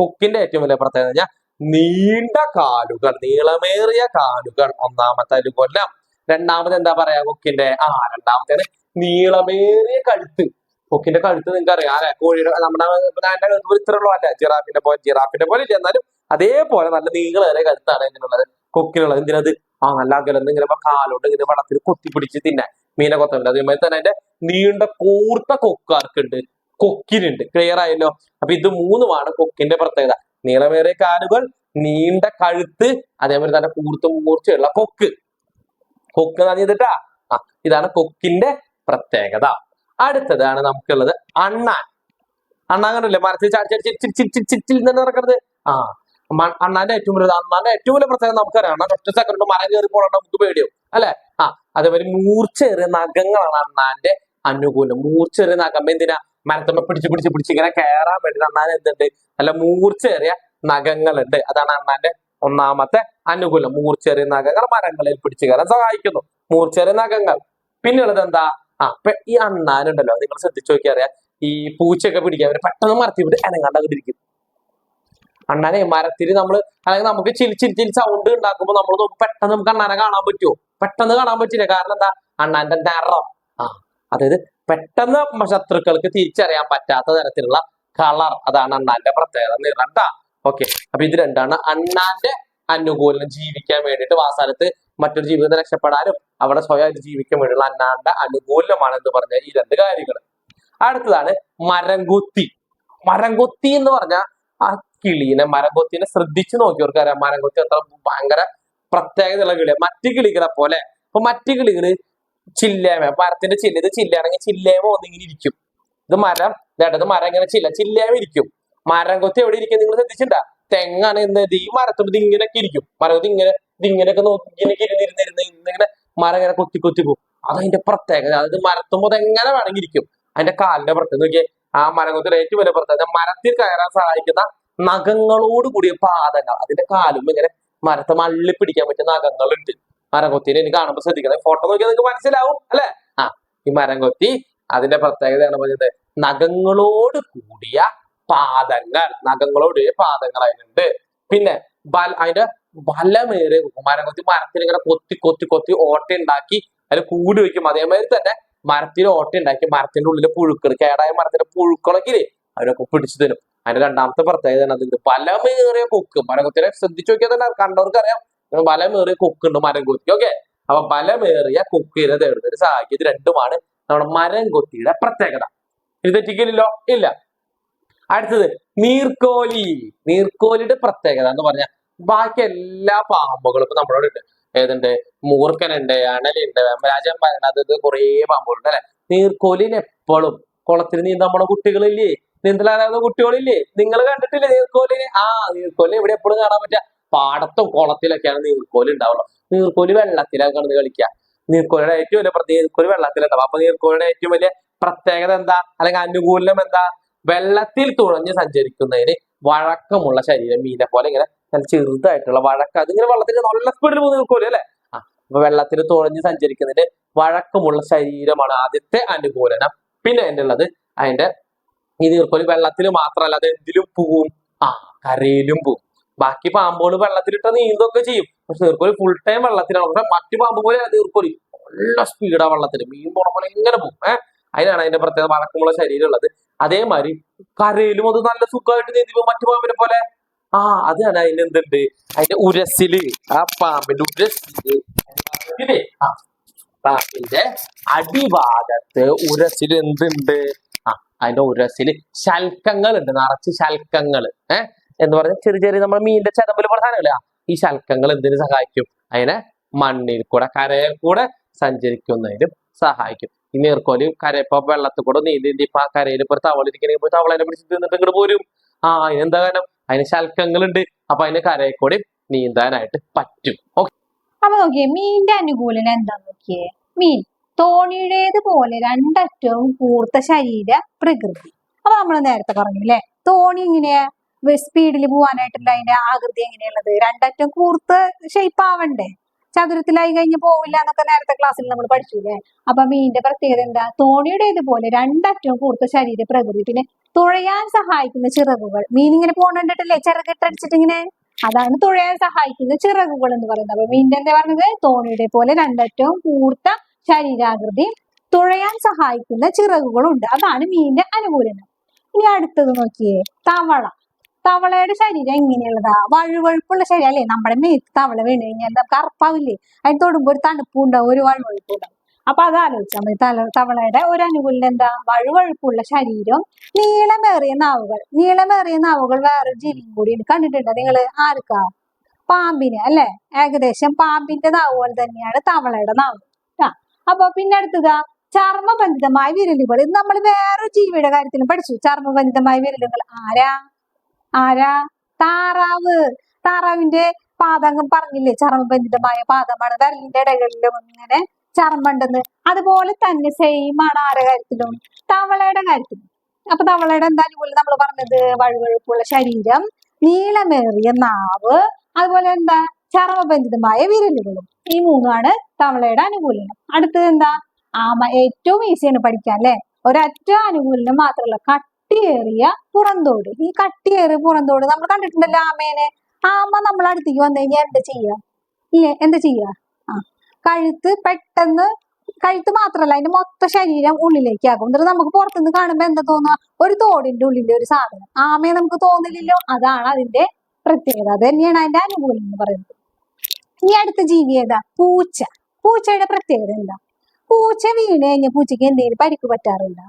കൊക്കിന്റെ ഏറ്റവും വലിയ പ്രത്യേകത നീണ്ട കാലുകൾ, നീളമേറിയ കാലുകൾ ഒന്നാമത്തെ അനുകൂലം. രണ്ടാമത് എന്താ പറയാ കൊക്കിന്റെ? രണ്ടാമത്തേന് നീളമേറിയ കഴുത്ത്. കൊക്കിന്റെ കഴുത്ത് നിങ്ങൾക്ക് അറിയാം അല്ലെ? കോഴിയുടെ നമ്മുടെ ഇത്രയുള്ളൂ അല്ല, ജിറാഫിന്റെ പോലെ ഇല്ല, എന്നാലും അതേപോലെ നല്ല നീളമേറിയ കഴുത്താണ് ഇതിനുള്ളത്, കൊക്കിനുള്ളത്. എന്തിനത്? നല്ല അകലെന്ന് ഇങ്ങനെ കാലോട്ട് ഇങ്ങനെ വെള്ളത്തിൽ കൊത്തിപ്പിടിച്ച് തിന്നാൻ മീനെ കൊത്തുന്നുണ്ട്. അതേമാതിരി തന്നെ അതിന്റെ നീണ്ട കൂർത്ത കൊക്കാർക്കുണ്ട്, കൊക്കിനുണ്ട്. ക്ലിയർ ആയല്ലോ? അപ്പൊ ഇത് മൂന്നുമാണ് കൊക്കിന്റെ പ്രത്യേകത. നീളമേറിയ കാലുകൾ, നീണ്ട കഴുത്ത്, അതേപോലെ തന്നെ കൂർത്ത മൂർച്ചയുള്ള കൊക്ക്. കൊക്ക് നഞ്ഞിട്ടാ. ഇതാണ് കൊക്കിന്റെ പ്രത്യേകത. അടുത്തതാണ് നമുക്കുള്ളത് അണ്ണാൻ. അണ്ണാൻ കണ്ടില്ലേ? മരത്തിൽ ചിരിച്ചിൽ നടക്കുന്നത്. അണ്ണാന്റെ ഏറ്റവും വലിയ പ്രത്യേകത നമുക്കറിയാം. ഒറ്റ സെക്കൻഡ് മരം കയറി പോകണം, നമുക്ക് പേടിയാവും അല്ലെ? അതേപോലെ മൂർച്ചേറിയ നഖങ്ങളാണ് അണ്ണാന്റെ അനുകൂലം. മൂർച്ചേറിയ നഖം എന്തിനാ? മരത്തമ്മ പിടിച്ച് ഇങ്ങനെ കയറാൻ വേണ്ടി അണ്ണാൻ എന്തുണ്ട്? നല്ല മൂർച്ചേറിയ നഖങ്ങളുണ്ട്. അതാണ് അണ്ണാന്റെ ഒന്നാമത്തെ അനുകൂലം. മൂർച്ചേറിയ നഖങ്ങൾ മരങ്ങളിൽ പിടിച്ചു കയറാൻ സഹായിക്കുന്നു. മൂർച്ചേറിയ നഖങ്ങൾ. പിന്നെയുള്ളത് എന്താ? ഈ അണ്ണാനുണ്ടല്ലോ, നിങ്ങൾ ശ്രദ്ധിച്ചു നോക്കിയാൽ അറിയാം. ഈ പൂച്ചയൊക്കെ പിടിക്കാൻ പെട്ടെന്ന് മരത്തിൽ വിട്ട് അനങ്ങാണ്ടിരിക്കും. അണ്ണാനെ മരത്തിൽ അല്ലെങ്കിൽ നമുക്ക് ചിരി സൗണ്ട് ഉണ്ടാക്കുമ്പോൾ നമ്മൾ പെട്ടെന്ന് നമുക്ക് അണ്ണാനെ കാണാൻ പറ്റുമോ? പെട്ടെന്ന് കാണാൻ പറ്റില്ല. കാരണം എന്താ? അണ്ണാന്റെ നിറം. അതായത് പെട്ടെന്ന് ശത്രുക്കൾക്ക് തിരിച്ചറിയാൻ പറ്റാത്ത തരത്തിലുള്ള കളർ. അതാണ് അണ്ണാന്റെ പ്രത്യേകത, നിറം. ഓക്കെ, അപ്പൊ ഇത് രണ്ടാണ് അണ്ണാന്റെ അനുകൂലം. ജീവിക്കാൻ വേണ്ടിയിട്ട് വാസാലത്ത് മറ്റൊരു ജീവിതത്തെ രക്ഷപ്പെടാനും അവിടെ സ്വയമായിട്ട് ജീവിക്കാൻ വേണ്ടിയുള്ള അണ്ണാന്റെ അനുകൂലമാണ് എന്ന് പറഞ്ഞ ഈ രണ്ട് കാര്യങ്ങൾ. അടുത്തതാണ് മരംകൊത്തി. മരംകൊത്തി എന്ന് പറഞ്ഞാൽ മരംകൊത്തിനെ ശ്രദ്ധിച്ചു നോക്കിയവർക്ക് അറിയാം മരംകൊത്തി അത്ര ഭയങ്കര പ്രത്യേകതയുള്ള കിളിയാണ്. മറ്റു കിളികളെ പോലെ. ഇപ്പൊ മറ്റു കിളികള് ചില്ലേമ, മരത്തിന്റെ ചില്ല, ഇത് ചില്ലയാണെങ്കിൽ ചില്ലേമ ഒന്നിങ്ങനെ ഇരിക്കും. ഇത് മരം ഇങ്ങനെ ചില്ലേമ ഇരിക്കും. മരംകൊത്തി എവിടെ ഇരിക്കും നിങ്ങൾ ശ്രദ്ധിച്ചിട്ടുണ്ടാ? തെങ്ങാണ് എന്ത് ഈ മരത്തുമ്പോ ഇങ്ങനെയൊക്കെ ഇരിക്കും. മരകൊത്തി ഇങ്ങനെയൊക്കെ നോക്കി ഇങ്ങനെ മരം ഇങ്ങനെ കൊത്തി പോകും. അതതിന്റെ പ്രത്യേകത. അതായത് മരത്തുമ്പോൾ എങ്ങനെ വേണമെങ്കിൽ ഇരിക്കും. അതിന്റെ കാലിന്റെ പ്രത്യേകത നോക്കിയേ. ആ മരംകൊത്തിയുടെ ഏറ്റവും വലിയ പ്രത്യേകത മരത്തിൽ കയറാൻ സഹായിക്കുന്ന നഖങ്ങളോട് കൂടിയ പാദങ്ങൾ. അതിന്റെ കാലും ഇങ്ങനെ മരത്തെ മള്ളി പിടിക്കാൻ പറ്റിയ നഖങ്ങളുണ്ട് മരംകൊത്തിനെ. എനിക്ക് കാണുമ്പോൾ ശ്രദ്ധിക്കണം, ഫോട്ടോ നോക്കിയാൽ നിങ്ങൾക്ക് മനസ്സിലാവും അല്ലെ. ആ ഈ മരംകൊത്തി അതിന്റെ പ്രത്യേകതയാണ് പറഞ്ഞത്, നഖങ്ങളോട് കൂടിയ പാദങ്ങൾ. നഖങ്ങളോട് കൂടിയ പാദങ്ങൾ അതിനുണ്ട്. പിന്നെ അതിന്റെ ബലമേറിയ മരംകൊത്തി മരത്തിൽ ഇങ്ങനെ കൊത്തി കൊത്തി കൊത്തി ഓട്ട ഉണ്ടാക്കി അതിൽ കൂടി വെക്കും. അതേമാതിരി തന്നെ മരത്തിൽ ഓട്ട ഉണ്ടാക്കി മരത്തിന്റെ ഉള്ളിലെ പുഴുക്കൾ, കേടായ മരത്തിന്റെ പുഴുക്കളൊക്കെ അവരൊക്കെ പിടിച്ചു തരും. അതിന്റെ രണ്ടാമത്തെ പ്രത്യേകത അതിന്റെ ബലമേറിയ കൊക്ക്. മരംകൊത്തിനെ ശ്രദ്ധിച്ചു നോക്കിയാൽ തന്നെ കണ്ടവർക്ക് അറിയാം, ബലമേറിയ കൊക്കുണ്ട് മരംകൊത്തി. ഓക്കെ, അപ്പൊ ബലമേറിയ കൊക്കിനെ തേടുന്നതിന് സഹായിക്കും. ഇത് രണ്ടുമാണ് നമ്മുടെ മരംകൊത്തിയുടെ പ്രത്യേകത. ഇത് തെറ്റിക്കില്ലല്ലോ, ഇല്ല. അടുത്തത് നീർക്കോലി. നീർക്കോലിയുടെ പ്രത്യേകത എന്ന് പറഞ്ഞാൽ ബാക്കി എല്ലാ പാമ്പുകളും ഇപ്പൊ നമ്മളോട് ഉണ്ട്. ഏതുണ്ട്? മൂർഖനുണ്ട്, അണലുണ്ട്, രാജൻ പറയുന്നത് കുറേ പാമ്പുകളുണ്ട് അല്ലെ. നീർക്കോലിന് എപ്പോഴും കുളത്തിൽ നീന്താൻ നമ്മുടെ കുട്ടികളില്ലേ, നീന്തലാകുന്ന കുട്ടികളില്ലേ, നിങ്ങൾ കണ്ടിട്ടില്ലേ നീർക്കോലിനെ? ആ നീർക്കോലി ഇവിടെ എപ്പോഴും കാണാൻ പറ്റുക പാടത്തും കുളത്തിലൊക്കെയാണ് നീർക്കോലി ഉണ്ടാവുള്ളൂ. നീർക്കോലി വെള്ളത്തിലാണ് കിടന്ന് കളിക്കുക. നീർക്കോലിയുടെ ഏറ്റവും വലിയ പ്രത്യേകത നീർക്കോലി വെള്ളത്തിലുണ്ടാവും. അപ്പൊ നീർക്കോലിയുടെ ഏറ്റവും വലിയ പ്രത്യേകത എന്താ, അല്ലെങ്കിൽ അനുകൂലം എന്താ? വെള്ളത്തിൽ തുഴഞ്ഞ് സഞ്ചരിക്കുന്നതിന് വഴക്കമുള്ള ശരീരം. മീനെ പോലെ ഇങ്ങനെ നല്ല ചെറുതായിട്ടുള്ള വഴക്കം, അതിങ്ങനെ വെള്ളത്തിൽ നല്ല സ്പീഡിൽ പോകുന്ന നീർക്കോലി അല്ലെ. ആ അപ്പൊ വെള്ളത്തിൽ തുഴഞ്ഞ് സഞ്ചരിക്കുന്നതിന് വഴക്കമുള്ള ശരീരമാണ് ആദ്യത്തെ അനുകൂലനം. പിന്നെ അതിൻ്റെ ഉള്ളത് അതിന്റെ ഈ നീർക്കോലി വെള്ളത്തിൽ മാത്രമല്ല അത് എന്തിലും പോവും, കരയിലും പോവും. ബാക്കി പാമ്പുകൾ വെള്ളത്തിലിട്ട നീന്തൊക്കെ ചെയ്യും, പക്ഷെ നീർക്കോലി ഫുൾ ടൈം വെള്ളത്തിലാണ്. പക്ഷെ മറ്റു പാമ്പ് പോലെ നീർക്കോലി നല്ല സ്പീഡാ വെള്ളത്തിൽ, മീൻ പോണ പോലെ ഇങ്ങനെ പോകും. അതിനാണ് അതിന്റെ പ്രത്യേകത, വഴക്കമുള്ള ശരീരം ഉള്ളത്. അതേമാതിരി കരയിലും അത് നല്ല സുഖമായിട്ട് നീന്തി പോകും മറ്റു പാമ്പിനെ പോലെ. അതാണ് അതിന് എന്തുണ്ട്, അതിന്റെ ഉരസില്, ആ പാമ്പിന്റെ ഉരസില് പാമ്പിന്റെ അടിഭാഗത്ത് ഉരസില് എന്തുണ്ട്? അതിന്റെ ഉരസില് ശൽക്കങ്ങൾ ഉണ്ട്, നിറച്ച് ശൽക്കങ്ങൾ. എന്ന് പറഞ്ഞാൽ ചെറിയ ചെറിയ നമ്മുടെ മീനിന്റെ ചതമ്പല് പ്രധാനമല്ല. ഈ ശൽക്കങ്ങൾ എന്തിനു സഹായിക്കും? അതിനെ മണ്ണിൽ കൂടെ കരയിൽ കൂടെ സഞ്ചരിക്കുന്നതിനും സഹായിക്കും. ഈ നീർക്കോലി കരയിപ്പോ വെള്ളത്തിൽ കൂടെ നീന്തി ഇപ്പൊ ആ കരയിൽ ഇപ്പൊ ഒരു തവളിരിക്കണമെങ്കിൽ പോയി തവളനെ പിടിച്ച് തിന്നിട്ട് ഇങ്ങോട്ട് പോരും. അതിനെന്താ കാരണം? അതിന് ശൽക്കങ്ങളുണ്ട്. അപ്പൊ അതിന് കരയിൽ കൂടി നീന്താനായിട്ട് പറ്റും. ഓക്കെ, അപ്പൊ നോക്കിയേ മീനിന്റെ അനുകൂലനം എന്താന്ന് നോക്കിയേ. മീൻ തോണിയുടേത് പോലെ രണ്ടറ്റവും കൂർത്ത ശരീര പ്രകൃതി. അപ്പൊ നമ്മൾ നേരത്തെ പറഞ്ഞു അല്ലെ, തോണി ഇങ്ങനെയാ സ്പീഡിൽ പോവാനായിട്ടുള്ള അതിന്റെ ആകൃതി എങ്ങനെയുള്ളത്? രണ്ടറ്റം കൂർത്ത ഷേപ്പ് ആവണ്ടേ, ചതുരത്തിലായി കഴിഞ്ഞ് പോവില്ല എന്നൊക്കെ നേരത്തെ ക്ലാസ്സിൽ നമ്മൾ പഠിച്ചൂലേ. അപ്പൊ മീനിന്റെ പ്രത്യേകത എന്താ? തോണിയുടേത് പോലെ രണ്ടറ്റവും കൂർത്ത ശരീര പ്രകൃതി. പിന്നെ തുഴയാൻ സഹായിക്കുന്ന ചിറകുകൾ. മീൻ ഇങ്ങനെ പോകണ്ടിട്ടില്ലേ ചിറകിട്ടടിച്ചിട്ട് ഇങ്ങനെ, അതാണ് തുഴയാൻ സഹായിക്കുന്ന ചിറകുകൾ എന്ന് പറയുന്നത്. അപ്പൊ മീനിന്റെ എന്താ പറഞ്ഞത്? തോണിയുടെ പോലെ രണ്ടറ്റവും കൂർത്ത ശരീരാകൃതി, തുഴയാൻ സഹായിക്കുന്ന ചിറകുകളുണ്ട്. അതാണ് മീനിന്റെ അനുകൂലനം. ഇനി അടുത്തത് നോക്കിയേ, തവള. തവളയുടെ ശരീരം എങ്ങനെയുള്ളതാ? വഴുവഴുപ്പുള്ള ശരീരം അല്ലേ. നമ്മുടെ മേത്ത് തവള വീണ് കഴിഞ്ഞാൽ നമുക്ക് അറപ്പാവില്ലേ, അതിന് തൊടുമ്പോ ഒരു തണുപ്പും ഉണ്ടാവും, ഒരു വഴുവഴുപ്പും ഉണ്ടാവും. അപ്പൊ അത് ആലോചിച്ചാൽ മതി. തവളയുടെ ഒരു അനുകൂലം എന്താ? വഴുവഴുപ്പുള്ള ശരീരം, നീളമേറിയ നാവുകൾ. നീളമേറിയ നാവുകൾ വേറൊരു ജീവിയും കൂടി കണ്ടിട്ടുണ്ടോ നിങ്ങള്? ആർക്കാ? പാമ്പിന് അല്ലെ. ഏകദേശം പാമ്പിന്റെ നാവ് പോലെ തന്നെയാണ് തവളയുടെ നാവ്. അപ്പൊ പിന്നെ അടുത്തതാ ചർമ്മബന്ധിതമായ വിരലുകൾ. ഇത് നമ്മൾ വേറൊരു ജീവിയുടെ കാര്യത്തിലും പഠിച്ചു, ചർമ്മബന്ധിതമായ വിരലുകൾ. ആരാ? താറാവ്. താറാവിന്റെ പാദം പറഞ്ഞില്ലേ, ചർമ്മബന്ധിതമായ പാദമാണ്, വിരലിന്റെ ഇടകളിലും ഇങ്ങനെ ചർമ്മം ഉണ്ടെന്ന്. അതുപോലെ തന്നെ സെയിം ആണ് ആരുടെ കാര്യത്തിലും? തവളയുടെ കാര്യത്തിലും. അപ്പൊ തവളയുടെ എന്താ അനുകൂലം നമ്മൾ പറഞ്ഞത്? വഴുവഴുപ്പുള്ള ശരീരം, നീളമേറിയ നാവ്, അതുപോലെ എന്താ? ചർമ്മബന്ധിതമായ വിരലുകളും. ഈ മൂന്നാണ് തവളയുടെ അനുകൂലനം. അടുത്തത് എന്താ? ഏറ്റവും ഈസിയാണ് പഠിക്കാൻ അല്ലെ. ഒരൊറ്റ അനുകൂലനം മാത്രമല്ല, കട്ടിയേറിയ പുറന്തോട്. ഈ കട്ടിയേറിയ പുറന്തോട് നമ്മൾ കണ്ടിട്ടുണ്ടല്ലോ ആമേനെ. ആമ നമ്മൾ അടുത്തേക്ക് വന്നു കഴിഞ്ഞാൽ എന്താ ചെയ്യാ? ഇല്ലേ, എന്താ ചെയ്യാ? കഴുത്ത് മാത്രല്ല അതിന്റെ മൊത്ത ശരീരം ഉള്ളിലേക്ക് ആകും. എന്നിട്ട് നമുക്ക് പുറത്തുനിന്ന് കാണുമ്പോ എന്താ തോന്നുക? ഒരു തോടിന്റെ ഉള്ളിലെ ഒരു സാധനം. ആമയെ നമുക്ക് തോന്നില്ലല്ലോ. അതാണ് അതിന്റെ പ്രത്യേകത. അത് തന്നെയാണ് അതിന്റെ അനുകൂലം എന്ന് പറയുന്നത്. ഇനി അടുത്ത ജീവി ഏതാ? പൂച്ച. പൂച്ചയുടെ പ്രത്യേകത എന്താ? പൂച്ച വീണ് കഴിഞ്ഞ പൂച്ചയ്ക്ക് എന്തെങ്കിലും പരിക്ക് പറ്റാറുണ്ടോ?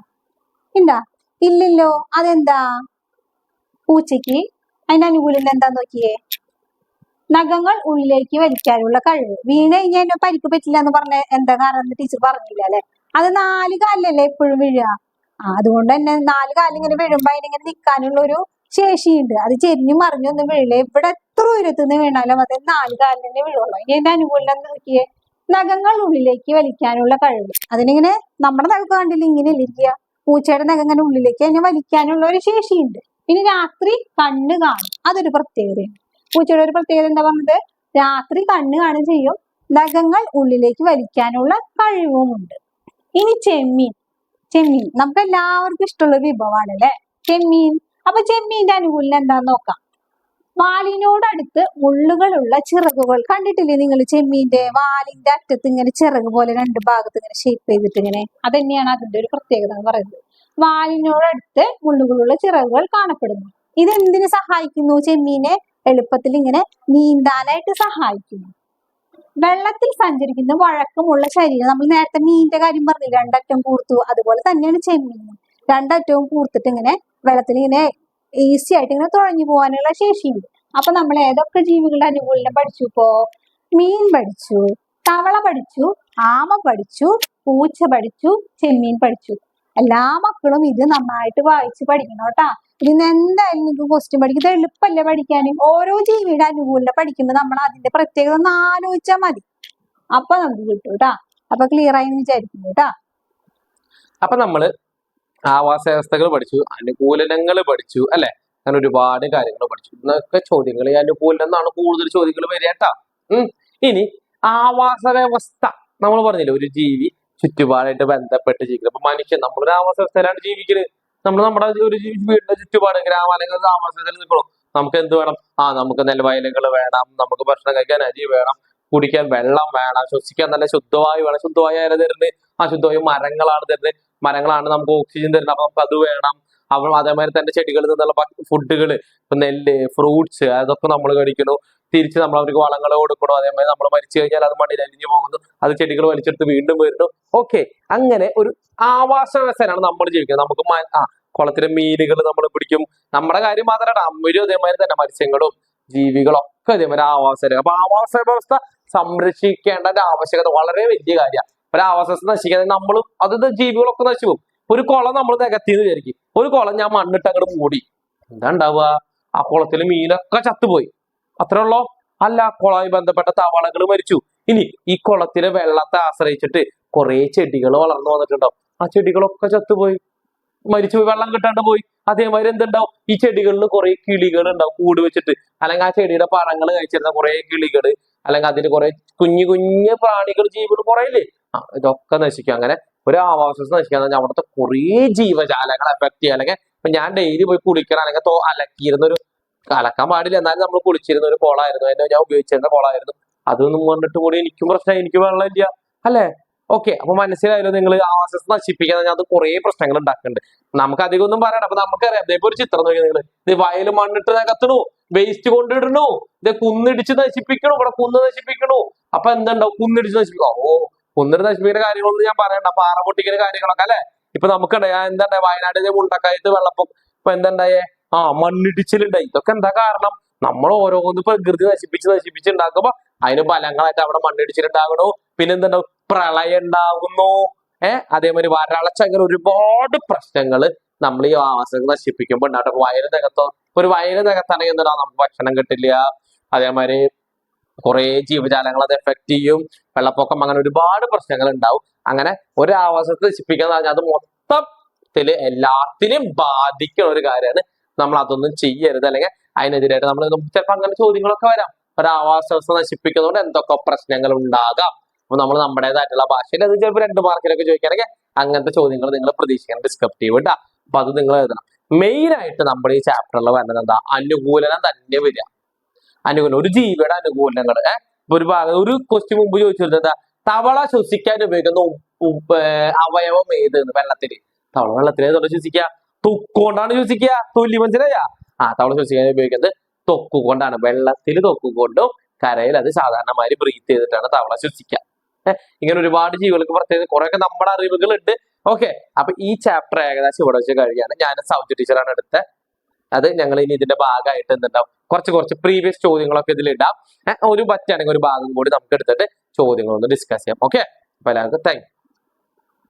ഉണ്ടാ? ഇല്ലല്ലോ. അതെന്താ? പൂച്ചയ്ക്ക് അതിന്റെ അനുകൂലം എന്താന്ന് നോക്കിയേ. നഖങ്ങൾ ഉള്ളിലേക്ക് വലിക്കാനുള്ള കഴിവ്. വീണ് കഴിഞ്ഞാൽ പരിക്ക് പറ്റില്ല എന്ന് പറഞ്ഞ എന്താ കാരണം? ടീച്ചർ പറഞ്ഞില്ല അല്ലെ. അത് 4 കാലിലല്ലേ എപ്പോഴും വീഴുക. അതുകൊണ്ട് തന്നെ 4 കാലിൽ ഇങ്ങനെ വീഴുമ്പോ അതിനിങ്ങനെ നിൽക്കാനുള്ള ഒരു ശേഷിയുണ്ട്. അത് ചെരിഞ്ഞു മറിഞ്ഞൊന്നും വീഴില്ല. ഇവിടെ എത്ര ഉയരത്തുനിന്ന് വീണാലും അത് 4 കാലിൽ തന്നെ വീഴുള്ളൂ. ഇനി അതിന്റെ അനുകൂലം നോക്കിയേ. നഖങ്ങൾ ഉള്ളിലേക്ക് വലിക്കാനുള്ള കഴിവ്. അതിനിങ്ങനെ നമ്മുടെ നഖത്ത് കണ്ടില്ല ഇങ്ങനെ ഇരിക്കുക. പൂച്ചയുടെ നഖം ഇങ്ങനെ ഉള്ളിലേക്ക് അതിനെ വലിക്കാനുള്ള ഒരു ശേഷിയുണ്ട്. പിന്നെ രാത്രി കണ്ണ് കാണും, അതൊരു പ്രത്യേകതയാണ്. പൂച്ചയുടെ ഒരു പ്രത്യേകത എന്താ പറഞ്ഞത്? രാത്രി കണ്ണ് കാണും ചെയ്യും, നഖങ്ങൾ ഉള്ളിലേക്ക് വലിക്കാനുള്ള കഴിവുമുണ്ട്. ഇനി ചെമ്മീൻ. ചെമ്മീൻ നമുക്ക് എല്ലാവർക്കും ഇഷ്ടമുള്ള ഒരു വിഭവമാണ് അല്ലെ ചെമ്മീൻ. അപ്പൊ ചെമ്മീന്റെ അനുകൂലം എന്താന്ന് നോക്കാം. വാലിനോടടുത്ത് മുള്ളുകളുള്ള ചിറകുകൾ കണ്ടിട്ടില്ലേ നിങ്ങൾ? ചെമ്മീന്റെ വാലിന്റെ അറ്റത്ത് ഇങ്ങനെ ചിറക് പോലെ രണ്ട് ഭാഗത്ത് ഇങ്ങനെ ഷേപ്പ് ചെയ്തിട്ട് ഇങ്ങനെ, അത് തന്നെയാണ് അതിന്റെ ഒരു പ്രത്യേകത എന്ന് പറയുന്നത്. വാലിനോടടുത്ത് മുള്ളുകളുള്ള ചിറകുകൾ കാണപ്പെടുന്നു. ഇത് എന്തിനു സഹായിക്കുന്നു? ചെമ്മീനെ എളുപ്പത്തിൽ ഇങ്ങനെ നീന്താനായിട്ട് സഹായിക്കുന്നു. വെള്ളത്തിൽ സഞ്ചരിക്കുന്ന വഴക്കമുള്ള ശരീരം. നമ്മൾ നേരത്തെ മീനിന്റെ കാര്യം പറഞ്ഞില്ല, രണ്ടറ്റം കൂർത്തു, അതുപോലെ തന്നെയാണ് ചെമ്മീനും. രണ്ടറ്റവും കൂർത്തിട്ട് ഇങ്ങനെ വെള്ളത്തിൽ ഇങ്ങനെ ഈസി ആയിട്ട് ഇങ്ങനെ തുഴഞ്ഞു പോകാനുള്ള ശേഷിയുണ്ട്. അപ്പൊ നമ്മൾ ഏതൊക്കെ ജീവികളുടെ അനുകൂലനം പഠിച്ചു? ഇപ്പോ മീൻ പഠിച്ചു, തവള പഠിച്ചു, ആമ പഠിച്ചു, പൂച്ച പഠിച്ചു, ചെമ്മീൻ പഠിച്ചു. എല്ലാ മക്കളും ഇത് നന്നായിട്ട് വായിച്ച് പഠിക്കണം കേട്ടാ. ഇതിന് എന്തായാലും നിങ്ങൾക്ക് ക്വസ്റ്റ്യൻ പഠിക്കും. ഇത് എളുപ്പമല്ലേ പഠിക്കാനും? ഓരോ ജീവിയുടെ അനുകൂലനം പഠിക്കുമ്പോൾ നമ്മൾ അതിന്റെ പ്രത്യേകത ഒന്ന് ആലോചിച്ചാൽ മതി, അപ്പൊ നമുക്ക് കിട്ടും കേട്ടാ. അപ്പൊ ക്ലിയർ ആയി വിചാരിക്കുന്നു കേട്ടാ. അപ്പൊ നമ്മള് ആവാസ വ്യവസ്ഥകൾ പഠിച്ചു, അനുകൂലനങ്ങൾ പഠിച്ചു അല്ലെ, അങ്ങനെ ഒരുപാട് കാര്യങ്ങൾ പഠിച്ചു. ഇന്നൊക്കെ ചോദ്യങ്ങൾ ഈ അനുകൂലനം എന്നാണ് കൂടുതൽ ചോദ്യങ്ങൾ വരിക കേട്ടാ. ഇനി ആവാസ വ്യവസ്ഥ നമ്മൾ പറഞ്ഞില്ലേ, ഒരു ജീവി ചുറ്റുപാടായിട്ട് ബന്ധപ്പെട്ട് ജീവിക്കുന്നത്. അപ്പൊ മനുഷ്യൻ നമ്മളൊരു ആവാസ വ്യവസ്ഥയിലാണ് ജീവിക്കുന്നത്. നമ്മൾ നമ്മുടെ ഒരു വീടിന്റെ ചുറ്റുപാട് ഗ്രാമാലയങ്ങളിൽ ആവാസ വ്യവസ്ഥയിൽ നിൽക്കണം. നമുക്ക് എന്ത് വേണം? നമുക്ക് നെൽവയലുകൾ വേണം, നമുക്ക് ഭക്ഷണം കഴിക്കാൻ അരി വേണം, കുടിക്കാൻ വെള്ളം വേണം, ശ്വസിക്കാൻ നല്ല ശുദ്ധവായു വേണം. ശുദ്ധവായു ആരാ തരുന്നത്? ശുദ്ധവായു മരങ്ങളാണ് തരുന്നത്. മരങ്ങളാണ് നമുക്ക് ഓക്സിജൻ തരുന്നത്. അപ്പൊ നമുക്ക് അത് വേണം. അതേമാതിരി തന്നെ ചെടികളിൽ നിന്നുള്ള ഫുഡുകൾ, ഇപ്പൊ നെല്ല്, ഫ്രൂട്ട്സ്, അതൊക്കെ നമ്മൾ കഴിക്കുന്നു. തിരിച്ച് നമ്മൾ അവർക്ക് വളങ്ങൾ കൊടുക്കണം. അതേമാതിരി നമ്മൾ മരിച്ചു കഴിഞ്ഞാൽ അത് മണ്ണിൽ അലിഞ്ഞു പോകുന്നു, അത് ചെടികൾ വലിച്ചെടുത്ത് വീണ്ടും വരുന്നു. ഓക്കെ, അങ്ങനെ ഒരു ആവാസ വ്യവസ്ഥയിലാണ് നമ്മൾ ജീവിക്കുന്നത്. നമുക്ക് കുളത്തിലെ മീനുകൾ നമ്മൾ പിടിക്കും. നമ്മുടെ കാര്യം മാത്രമല്ല, അമ്മരും അതേമാതിരി തന്നെ മത്സ്യങ്ങളും ജീവികളും ഒക്കെ അതേമാതിരി ആവാസ. അപ്പൊ ആവാസ വ്യവസ്ഥ സംരക്ഷിക്കേണ്ട ആവശ്യകത വളരെ വലിയ കാര്യമാണ്. ഒരു ആവാസ വ്യവസ്ഥ നശിക്കാതെ നമ്മളും അത് ജീവികളൊക്കെ നശിച്ചു പോകും. ഒരു കുളം നമ്മൾ നികത്തിന്ന് വിചാരിക്കും. ഒരു കുളം ഞാൻ മണ്ണിട്ട് അങ്ങോട്ട് മൂടി, എന്താ ഉണ്ടാവുക? ആ കുളത്തിലെ മീനൊക്കെ ചത്തുപോയി. അത്രേ ഉള്ളോ? അല്ല, കുളമായി ബന്ധപ്പെട്ട തവളകൾ മരിച്ചു. ഇനി ഈ കുളത്തിലെ വെള്ളത്തെ ആശ്രയിച്ചിട്ട് കുറെ ചെടികൾ വളർന്നു വന്നിട്ടുണ്ടാവും. ആ ചെടികളൊക്കെ ചത്തുപോയി, മരിച്ചുപോയി, വെള്ളം കിട്ടാണ്ട് പോയി. അതേമാതിരി എന്തുണ്ടാവും? ഈ ചെടികളിൽ കുറെ കിളികൾ ഉണ്ടാവും കൂട് വെച്ചിട്ട്, അല്ലെങ്കിൽ ആ ചെടിയുടെ പഴങ്ങൾ കഴിച്ചിരുന്ന കുറെ കിളികൾ, അല്ലെങ്കിൽ അതിന് കുറെ കുഞ്ഞു കുഞ്ഞു പ്രാണികൾ, ജീവികൾ കുറെ ഇല്ലേ, ഇതൊക്കെ നശിക്കും. അങ്ങനെ ഒരു ആവാസ വ്യവസ്ഥ നശിക്കാന്ന് അവിടുത്തെ കുറെ ജീവജാലങ്ങളെ എഫക്ട് ചെയ്യുക. അല്ലെങ്കിൽ ഇപ്പൊ ഞാൻ ഡെയിലി പോയി കുളിക്കണം, അല്ലെങ്കിൽ അലക്കിയിരുന്നൊരു, അലക്കാൻ പാടില്ല എന്നാലും നമ്മൾ കുളിച്ചിരുന്ന ഒരു കുളമായിരുന്നു, എന്നെ ഞാൻ ഉപയോഗിച്ചിരുന്ന കുളമായിരുന്നു. അതൊന്നും വന്നിട്ട് കൂടി എനിക്കും പ്രശ്നം, എനിക്ക് വെള്ളമില്ല അല്ലെ. ഓക്കെ, അപ്പൊ മനസ്സിലായല്ലോ നിങ്ങൾ? ആവാസ വ്യവസ്ഥ നശിപ്പിക്കാൻ അത് കുറെ പ്രശ്നങ്ങൾ ഉണ്ടാക്കുന്നുണ്ട്. നമുക്ക് അധികം ഒന്നും പറയണം. അപ്പൊ നമുക്കറിയാം, ഇതേപോലെ ഒരു ചിത്രം നോക്കി നിങ്ങൾ, ഇത് വയൽ മണ്ണിട്ട് നികത്തണു, വേസ്റ്റ് കൊണ്ടിടണു, ഇത് കുന്നിടിച്ച് നശിപ്പിക്കണു, ഇവിടെ കുന്ന് നശിപ്പിക്കണു. അപ്പൊ എന്തുണ്ടാവും? കുന്നിടിച്ച് നശിപ്പിക്കണം. കുന്നിട്ട് നശിപ്പിക്കുന്ന കാര്യങ്ങളൊന്നും ഞാൻ പറയണ്ട, പാറ പൊട്ടിക്കുന്ന കാര്യങ്ങളൊക്കെ അല്ലെ. ഇപ്പൊ നമുക്കുണ്ടായ എന്താ വയനാട്ടിലെ മുണ്ടക്കായത്ത് വെള്ളപ്പൊക്കം, ഇപ്പൊ എന്താണ്ടായേ? മണ്ണിടിച്ചിലുണ്ടായി. ഇതൊക്കെ എന്താ കാരണം? നമ്മൾ ഓരോന്ന് പ്രകൃതി നശിപ്പിച്ചുണ്ടാക്കുമ്പോ അതിന് ഫലങ്ങളായിട്ട് അവിടെ മണ്ണിടിച്ചിലുണ്ടാകണു. പിന്നെ എന്തുണ്ടാവും? പ്രളയം ഉണ്ടാകുന്നു. അതേമാതിരി വരൾച്ച, അങ്ങനെ ഒരുപാട് പ്രശ്നങ്ങൾ നമ്മൾ ഈ ആവാസ നശിപ്പിക്കുമ്പോൾ ഉണ്ടാകും. വയല് നികത്തോ, ഒരു വയല് നികത്താണെങ്കിൽ എന്താ, നമുക്ക് ഭക്ഷണം കിട്ടില്ല. അതേമാതിരി കുറെ ജീവജാലങ്ങൾ അത് എഫക്ട് ചെയ്യും. വെള്ളപ്പൊക്കം, അങ്ങനെ ഒരുപാട് പ്രശ്നങ്ങൾ ഉണ്ടാവും. അങ്ങനെ ഒരു ആവാസത്തെ നശിപ്പിക്കാന്ന് പറഞ്ഞാൽ അത് മൊത്തത്തില് എല്ലാത്തിനും ബാധിക്കുന്ന ഒരു കാര്യമാണ്. നമ്മൾ അതൊന്നും ചെയ്യരുത്. അല്ലെങ്കിൽ അതിനെതിരായിട്ട് നമ്മൾ ചിലപ്പോൾ അങ്ങനെ ചോദ്യങ്ങളൊക്കെ വരാം. ഒരു ആവാസ വ്യവസ്ഥ നശിപ്പിക്കുന്നതുകൊണ്ട് എന്തൊക്കെ പ്രശ്നങ്ങൾ ഉണ്ടാകാം. അപ്പൊ നമ്മൾ നമ്മുടേതായിട്ടുള്ള ഭാഷയിൽ അത് ചിലപ്പോൾ 2 മാർക്കിലൊക്കെ ചോദിക്കുകയാണെങ്കിൽ അങ്ങനത്തെ ചോദ്യങ്ങൾ നിങ്ങൾ പ്രതീക്ഷിക്കണം. ഡിസ്ക്രിപ്റ്റീവ് കേട്ടാ. അപ്പൊ അത് നിങ്ങൾ എഴുതണം. മെയിൻ ആയിട്ട് നമ്മുടെ ഈ ചാപ്റ്ററിൽ വരുന്നത് എന്താ? അനുകൂലനം തന്നെ വരിക. അനുകൂലനം, ഒരു ജീവിയുടെ അനുകൂലനങ്ങൾ. ഒരു ഭാഗം ഒരു ക്വസ്റ്റ്യൻ മുമ്പ് ചോദിച്ചിരുന്നത് എന്താ? തവള ശ്വസിക്കാൻ ഉപയോഗിക്കുന്ന അവയവം ഏത്? വെള്ളത്തിൽ. തവള വെള്ളത്തിൽ ഏതോടെ ശ്വസിക്കുക? തൊക്കുകൊണ്ടാണ് ശ്വസിക്കുക. തൊല്ലി മനസ്സിലായ? തവള ശ്വസിക്കാൻ ഉപയോഗിക്കുന്നത് തൊക്കുകൊണ്ടാണ്. വെള്ളത്തിൽ തൊക്കുകൊണ്ടും കരയിൽ അത് സാധാരണമാതിരി ബ്രീത്ത് ചെയ്തിട്ടാണ് തവള ശ്വസിക്കുക. ഇങ്ങനെ ഒരുപാട് ജീവികൾക്ക് പ്രത്യേകത കുറെയൊക്കെ നമ്മുടെ അറിവുകൾ ഉണ്ട്. ഓക്കെ, അപ്പൊ ഈ ചാപ്റ്റർ ഏകദേശം ഇവിടെ വെച്ച് കഴിയാണ്. ഞാൻ സൗജി ടീച്ചറാണ് എടുത്തത്. അത് ഞങ്ങൾ ഇനി ഇതിന്റെ ഭാഗമായിട്ട് എന്തുണ്ടാവും, കുറച്ച് പ്രീവിയസ് ചോദ്യങ്ങളൊക്കെ ഇതിൽ ഇടാം. ഒരു പറ്റാണെങ്കിൽ ഒരു ഭാഗം കൂടി നമുക്ക് എടുത്തിട്ട് ചോദ്യങ്ങളൊന്ന് ഡിസ്കസ് ചെയ്യാം. ഓക്കെ, അപ്പൊ എല്ലാവർക്കും താങ്ക് യു.